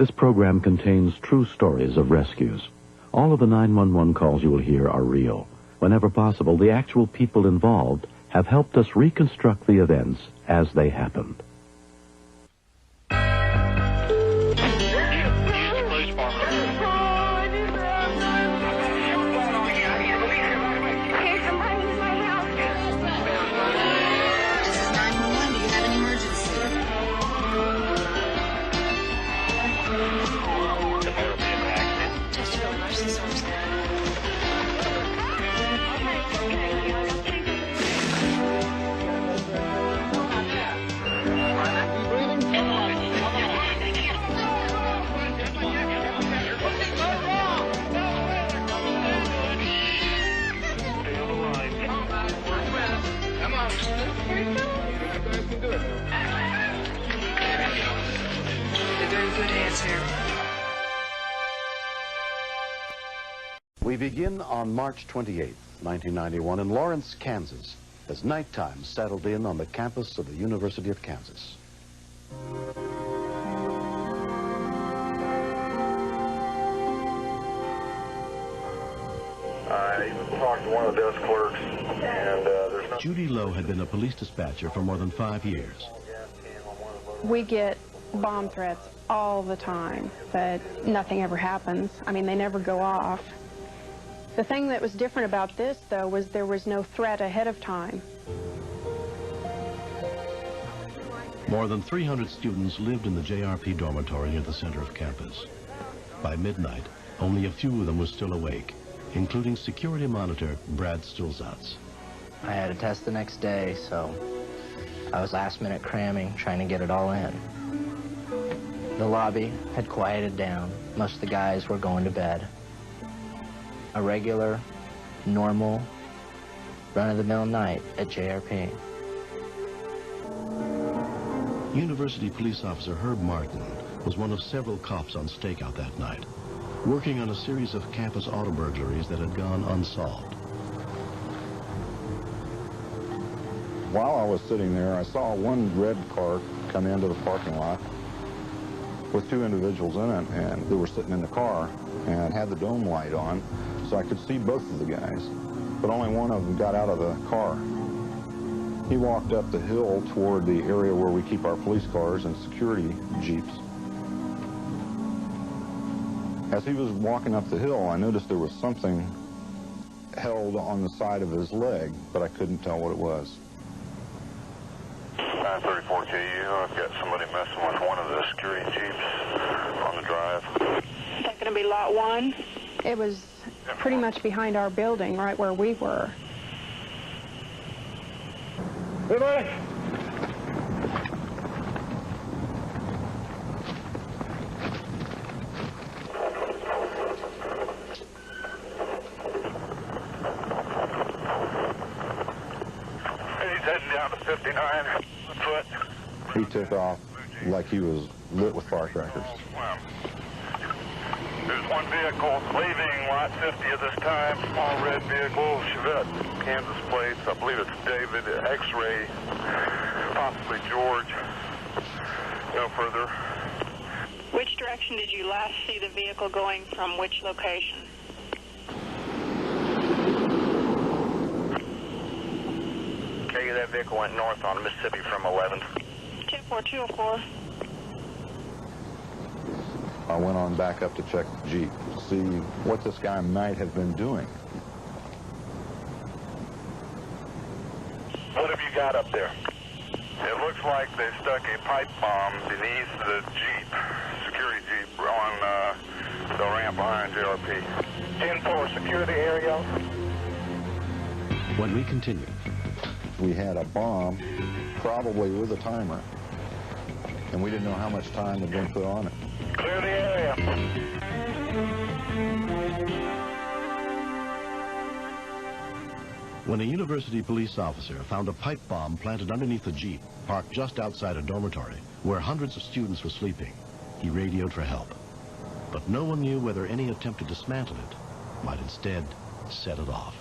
This program contains true stories of rescues. All of the 911 calls you will hear are real. Whenever possible, the actual people involved have helped us reconstruct the events as they happened. We begin on March 28, 1991, in Lawrence, Kansas, as nighttime settled in on the campus of the University of Kansas. I talked to one of the desk clerks, and there's no... Judy Lowe had been a police dispatcher for more than 5 years. We get bomb threats all the time, but nothing ever happens. I mean, they never go off. The thing that was different about this, though, was there was no threat ahead of time. More than 300 students lived in the JRP dormitory near the center of campus. By midnight, only a few of them were still awake, including security monitor Brad Stulzatz. I had a test the next day, so I was last-minute cramming, trying to get it all in. The lobby had quieted down. Most of the guys were going to bed. A regular, normal, run-of-the-mill night at JRP. University police officer Herb Martin was one of several cops on stakeout that night, working on a series of campus auto burglaries that had gone unsolved. While I was sitting there, I saw one red car come into the parking lot with two individuals in it, and they were sitting in the car and had the dome light on, so I could see both of the guys, but only one of them got out of the car. He walked up the hill toward the area where we keep our police cars and security jeeps. As he was walking up the hill, I noticed there was something held on the side of his leg, but I couldn't tell what it was. 934 KU, I've got somebody messing with one of the security jeeps on the drive. Is that going to be lot 1? It was pretty much behind our building, right where we were. Hey, buddy. He's heading down to 59 foot. He took off like he was lit with firecrackers. Wow. There's one vehicle leaving lot 50 at this time, small red vehicle, Chevette, Kansas plates. I believe it's David, X-ray, possibly George. No further. Which direction did you last see the vehicle going from which location? Okay, that vehicle went north on Mississippi from 11th. 10-4-204. I went on back up to check the Jeep to see what this guy might have been doing. What have you got up there? It looks like they stuck a pipe bomb beneath the Jeep, security Jeep, on the ramp behind JRP. 10-4, secure the area. When we continue, We had a bomb, probably with a timer, and we didn't know how much time had been put on it. Clear the area. when a university police officer found a pipe bomb planted underneath a Jeep parked just outside a dormitory where hundreds of students were sleeping, he radioed for help. But no one knew whether any attempt to dismantle it might instead set it off.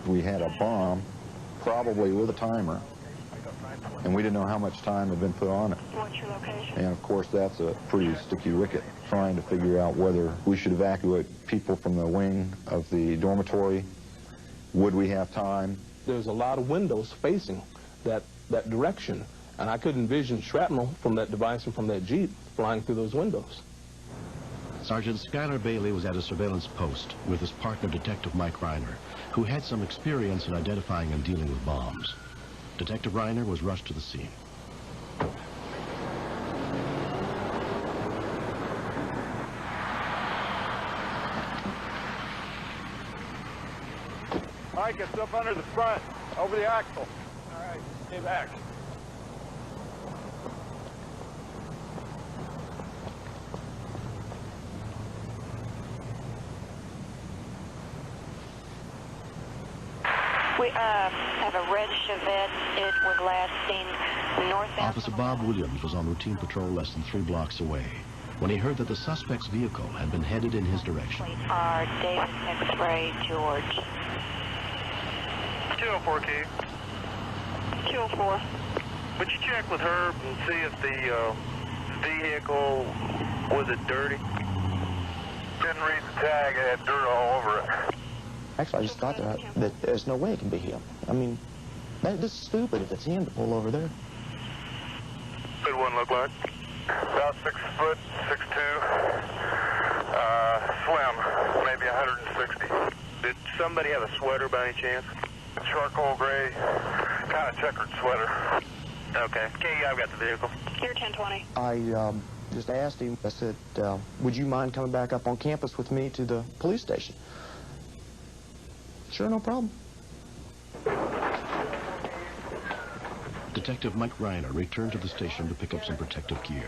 We had a bomb, probably with a timer, and we didn't know how much time had been put on it. What's your location? And of course, that's a pretty sticky wicket, trying to figure out whether we should evacuate people from the wing of the dormitory. Would we have time? There's a lot of windows facing that direction, and I could envision shrapnel from that device and from that Jeep flying through those windows. Sergeant Skylar Bailey was at a surveillance post with his partner, Detective Mike Reiner, who had some experience in identifying and dealing with bombs. Detective Reiner was rushed to the scene. Mike, it's up under the front, over the axle. All right, stay back. We have a red Chevette. It was last seen northbound. Officer Bob Williams was on routine patrol less than 3 blocks away when he heard that the suspect's vehicle had been headed in his direction. Are David X-Ray George. 204 key. 204. Would you check with Herb and see if the vehicle, was it dirty? Didn't read the tag, it had dirt all over it. Actually, I just thought that there's no way it can be him. I mean, this is stupid if it's him to pull over there. Good one look like. About 6 foot, 6'2". Slim, maybe 160. Did somebody have a sweater by any chance? Charcoal gray, kind of checkered sweater. Okay. Okay, I've got the vehicle. Here, 1020. I just asked him, I said, would you mind coming back up on campus with me to the police station? Sure, no problem. Detective Mike Reiner returned to the station to pick up some protective gear.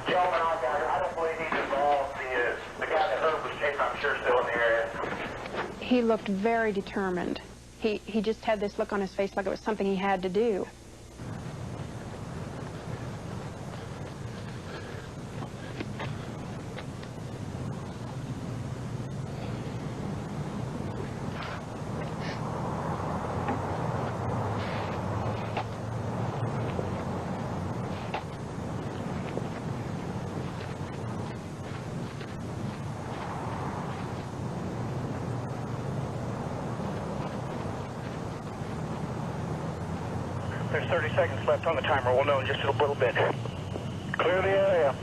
Gentlemen, I don't believe he's involved. The guy that Herb was chasing, I'm sure, still in the area. He looked very determined. He just had this look on his face like it was something he had to do. There's 30 seconds left on the timer. We'll know in just a little bit. Clear the area.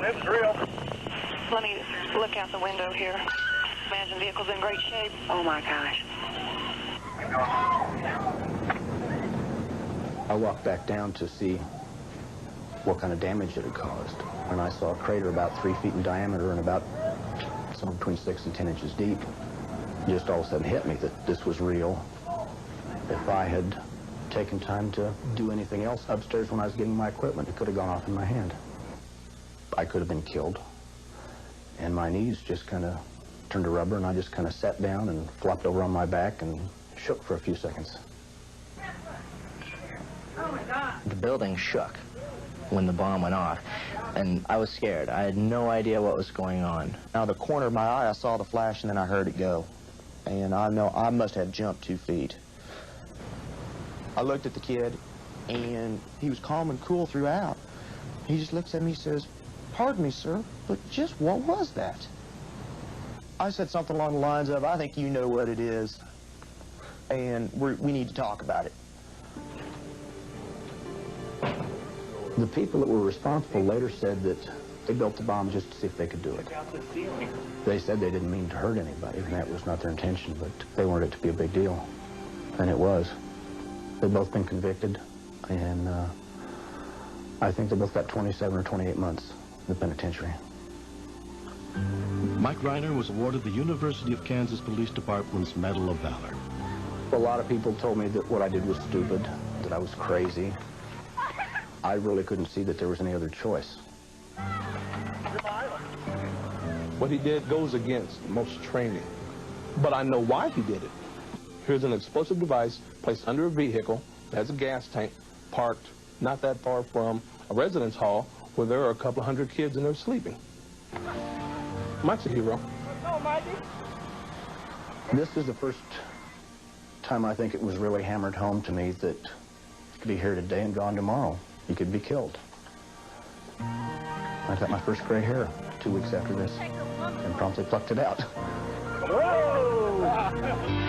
This is real. Let me look out the window here. Imagine vehicle's in great shape. Oh my gosh. I walked back down to see what kind of damage it had caused. And I saw a crater about 3 feet in diameter and about somewhere between 6 and 10 inches deep. Just all of a sudden hit me that this was real. If I had taken time to do anything else upstairs when I was getting my equipment, it could have gone off in my hand. I could have been killed. And my knees just kind of turned to rubber, and I just kind of sat down and flopped over on my back and shook for a few seconds. Oh my God. The building shook when the bomb went off, and I was scared. I had no idea what was going on. Out of the corner of my eye, I saw the flash, and then I heard it go. And I know I must have jumped 2 feet. I looked at the kid, and he was calm and cool throughout. He just looks at me and says, "Pardon me, sir, but just what was that?" I said something along the lines of, "I think you know what it is, and we need to talk about it." The people that were responsible later said that they built the bomb just to see if they could do it. They said they didn't mean to hurt anybody, and that was not their intention, but they wanted it to be a big deal, and it was. They've both been convicted, and I think they both got 27 or 28 months in the penitentiary. Mike Reiner was awarded the University of Kansas Police Department's Medal of Valor. A lot of people told me that what I did was stupid, that I was crazy. I really couldn't see that there was any other choice. What he did goes against most training, but I know why he did it. Here's an explosive device placed under a vehicle that has a gas tank parked not that far from a residence hall where there are a couple of hundred kids and they're sleeping. Mike's a hero. This is the first time I think it was really hammered home to me that you could be here today and gone tomorrow. You could be killed. I got my first gray hair 2 weeks after this and promptly plucked it out. Whoa!